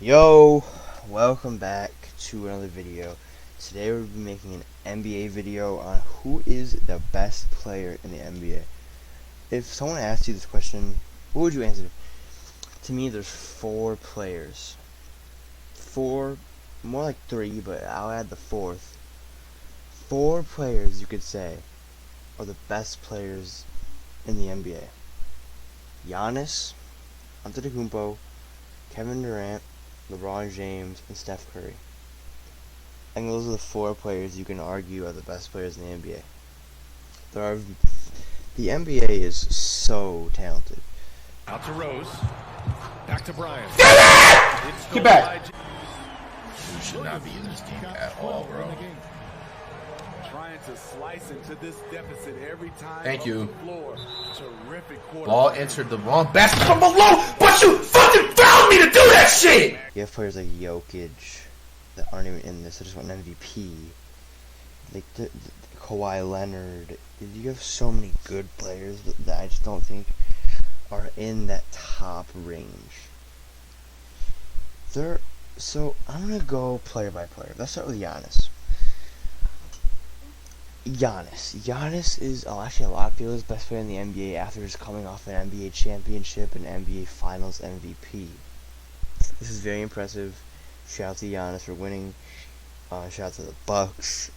Yo, welcome back to another video. Today we'll be making an NBA video on who is the best player in the NBA. If someone asked you this question, what would you answer? To me, there's four players. Four, more like three, but I'll add the fourth. Four players you could say are the best players in the NBA. Giannis, Antetokounmpo, Kevin Durant, LeBron James, and Steph Curry. And those are the four players you can argue are the best players in the NBA. The NBA is so talented. Out to Rose. Back to Bryant. Get back. You should not be in this game at all, bro. Trying to slice into this deficit every time. Thank you. Terrific quarter. Ball entered the wrong basket from below, but you fucking found me to do that shit! You have players like Jokic that aren't even in this. I just want an MVP. Like the Kawhi Leonard. You have so many good players that I just don't think are in that top range. So I'm gonna go player by player. Let's start with Giannis. Giannis is actually a lot of people's best player in the NBA after just coming off an NBA championship and NBA Finals MVP. This is very impressive. Shout out to Giannis for winning. Shout out to the Bucks.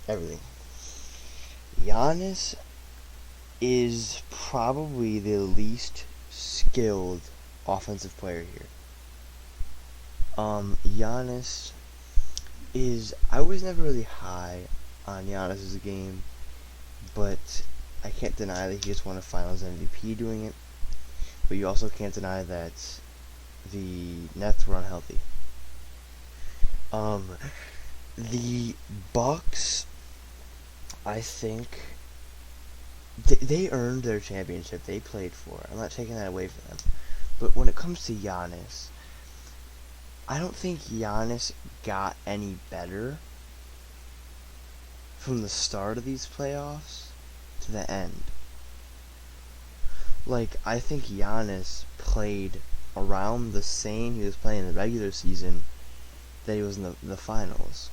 Everything. Giannis is probably the least skilled offensive player here. Giannis is. I was never really high on Giannis' game, but I can't deny that he just won a Finals MVP doing it. But you also can't deny that the Nets were unhealthy. The Bucks, I think, they earned their championship. They played for it. I'm not taking that away from them. But when it comes to Giannis, I don't think Giannis got any better from the start of these playoffs to the end. Like, I think Giannis played around the same he was playing in the regular season that he was in the finals.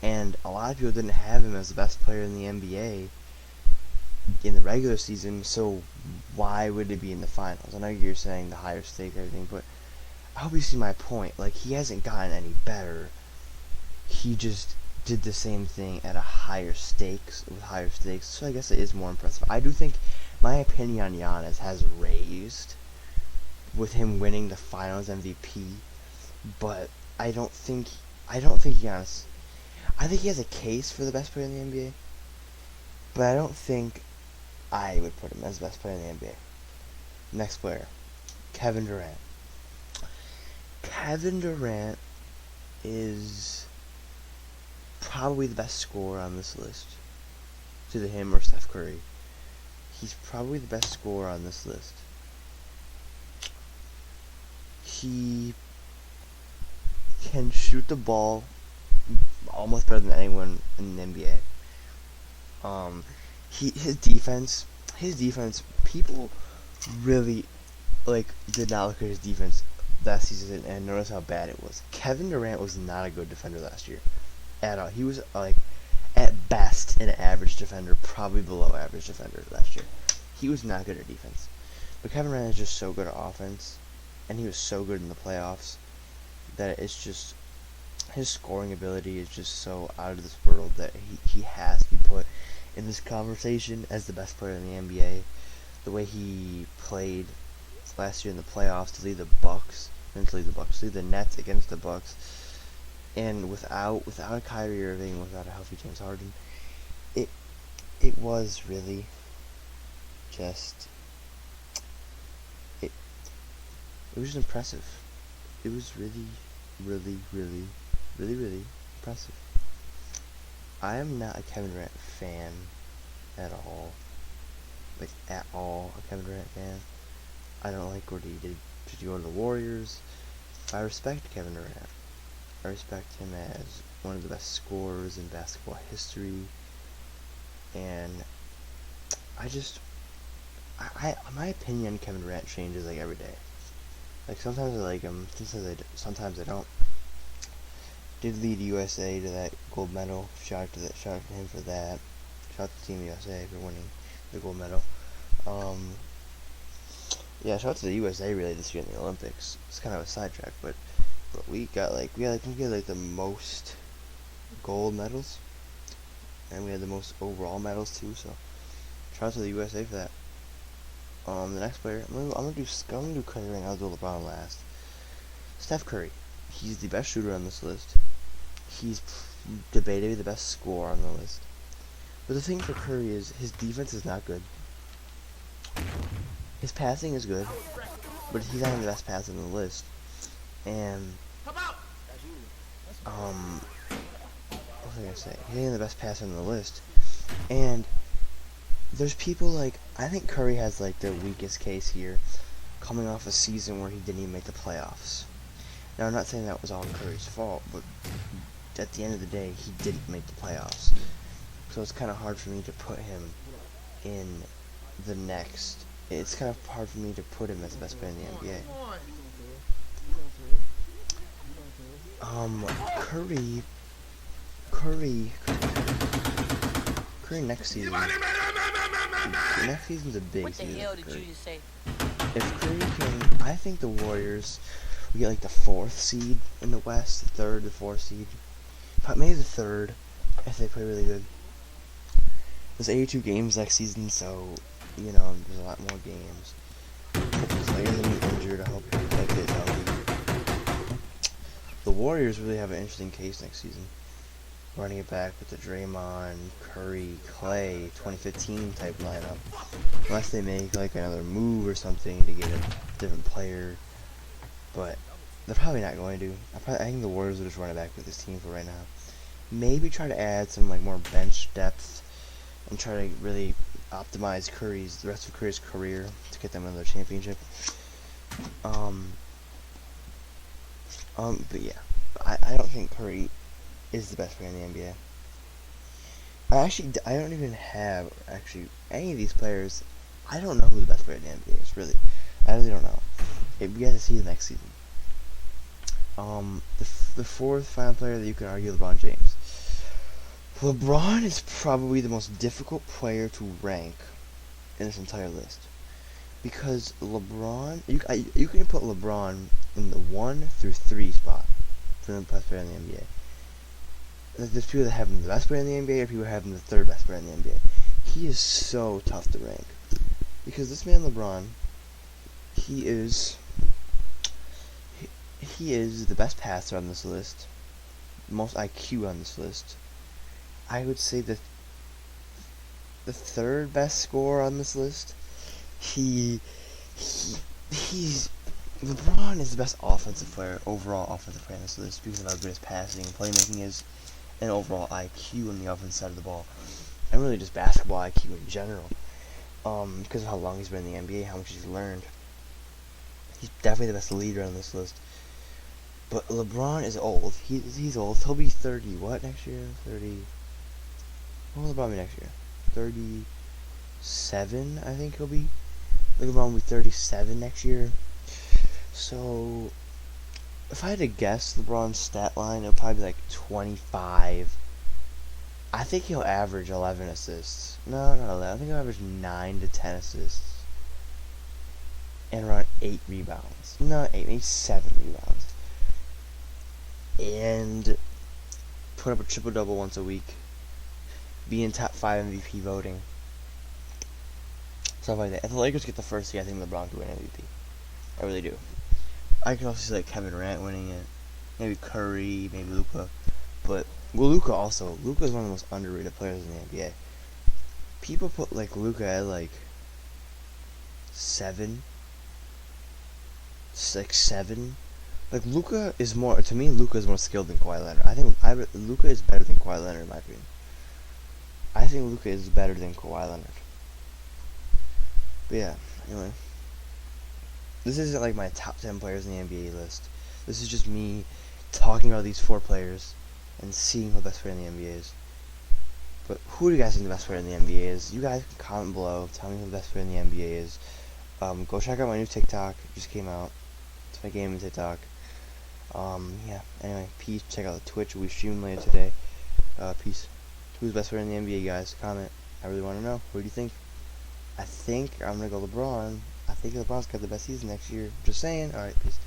And a lot of people didn't have him as the best player in the NBA in the regular season, so why would it be in the finals? I know you're saying the higher stake and everything, but I hope you see my point. Like, he hasn't gotten any better. He just did the same thing at a higher stakes, so I guess it is more impressive. I do think my opinion on Giannis has raised with him winning the Finals MVP, but I don't think Giannis. I think he has a case for the best player in the NBA, but I don't think I would put him as the best player in the NBA. Next player, Kevin Durant. Kevin Durant is probably the best scorer on this list. It's either him or Steph Curry. He's probably the best scorer on this list. He can shoot the ball almost better than anyone in the NBA. His defense, people really did not look at his defense last season and notice how bad it was. Kevin Durant was not a good defender last year at all. He was at best an average defender, probably below average defender last year. He was not good at defense. But Kevin Durant is just so good at offense, and he was so good in the playoffs that it's just his scoring ability is just so out of this world that he has to be put in this conversation as the best player in the NBA. The way he played last year in the playoffs to lead the Nets against the Bucks, and without a Kyrie Irving, without a healthy James Harden, it was really just it was just impressive. It was really impressive. I am not a Kevin Durant fan at all. A Kevin Durant fan. I don't like what he did to go to the Warriors. I respect Kevin Durant. I respect him as one of the best scorers in basketball history. And my opinion on Kevin Durant changes every day. Like sometimes I like him, sometimes I don't. Did lead USA to that gold medal. Shout out to him for that. Shout out to Team USA for winning the gold medal. Yeah, shout out to the USA really this year in the Olympics. It's kind of a sidetrack, but we had the most gold medals, and we had the most overall medals too. So shout out to the USA for that. The next player, I'm gonna do Curry right now. I'll do LeBron last. Steph Curry, he's the best shooter on this list. He's debatably the best scorer on the list. But the thing for Curry is his defense is not good. His passing is good, but he's not the best passer on the list. And what was I gonna say? He ain't the best passer on the list. And there's people like, I think Curry has like the weakest case here, coming off a season where he didn't even make the playoffs. Now I'm not saying that was all Curry's fault, but at the end of the day, he didn't make the playoffs. So it's kind of hard for me to put him in the next. It's kind of hard for me to put him as the best player in the NBA. Curry next season. Next season's a big season. What the hell did you just say? If Curry can, I think the Warriors we get like the 4th seed in the West, the 3rd, the 4th seed, maybe the 3rd if they play really good. There's 82 games next season, so you know there's a lot more games. Players will be injured. I hope people get healthy. The Warriors really have an interesting case next season. Running it back with the Draymond, Curry, Clay, 2015 type lineup. Unless they make like another move or something to get a different player. But they're probably not going to. I think the Warriors will just run it back with this team for right now. Maybe try to add some like more bench depth and try to really optimize the rest of Curry's career to get them another championship. But yeah, I don't think Curry is the best player in the NBA. I don't even have any of these players. I don't know who the best player in the NBA is, really. I really don't know. We have to see the next season. The 4th final player that you can argue, LeBron James. LeBron is probably the most difficult player to rank in this entire list. Because LeBron, you can put LeBron in the 1 through 3 spot for the best player in the NBA. There's people that have him the best player in the NBA, or people that have him the 3rd best player in the NBA. He is so tough to rank. Because this man LeBron, he is the best passer on this list, most IQ on this list. I would say the 3rd best scorer on this list. He's LeBron is the best overall offensive player on this list because of how good his passing and playmaking is, and overall IQ on the offensive side of the ball, and really just basketball IQ in general. Because of how long he's been in the NBA, how much he's learned. He's definitely the best leader on this list. But LeBron is old. He's old. He'll be 30. What next year? 30. What will LeBron be next year? 37, I think he'll be. LeBron will be 37 next year. So, if I had to guess LeBron's stat line, it'll probably be like 25. I think he'll average 11 assists. No, not 11. I think he'll average 9 to 10 assists. And around 8 rebounds. No, 8, maybe 7 rebounds. And put up a triple-double once a week. Be in top 5 MVP voting. Stuff like that. If the Lakers get the first seed, I think LeBron could win MVP. I really do. I could also see like Kevin Durant winning it. Maybe Curry, maybe Luka. But Luka is one of the most underrated players in the NBA. People put like Luka at like 7. 6-7. Like Luka is more skilled than Kawhi Leonard. I think Luka is better than Kawhi Leonard in my opinion. I think Luka is better than Kawhi Leonard. But yeah, anyway. This isn't like my top 10 players in the NBA list. This is just me talking about these 4 players and seeing who the best player in the NBA is. But who do you guys think the best player in the NBA is? You guys can comment below. Tell me who the best player in the NBA is. Go check out my new TikTok. It just came out. It's my gaming TikTok. Yeah. Anyway, peace. Check out the Twitch. We stream later today. Peace. Who's best player in the NBA, guys? Comment. I really want to know. Who do you think? I think I'm gonna go LeBron. I think LeBron's got the best season next year. Just saying. All right. Peace.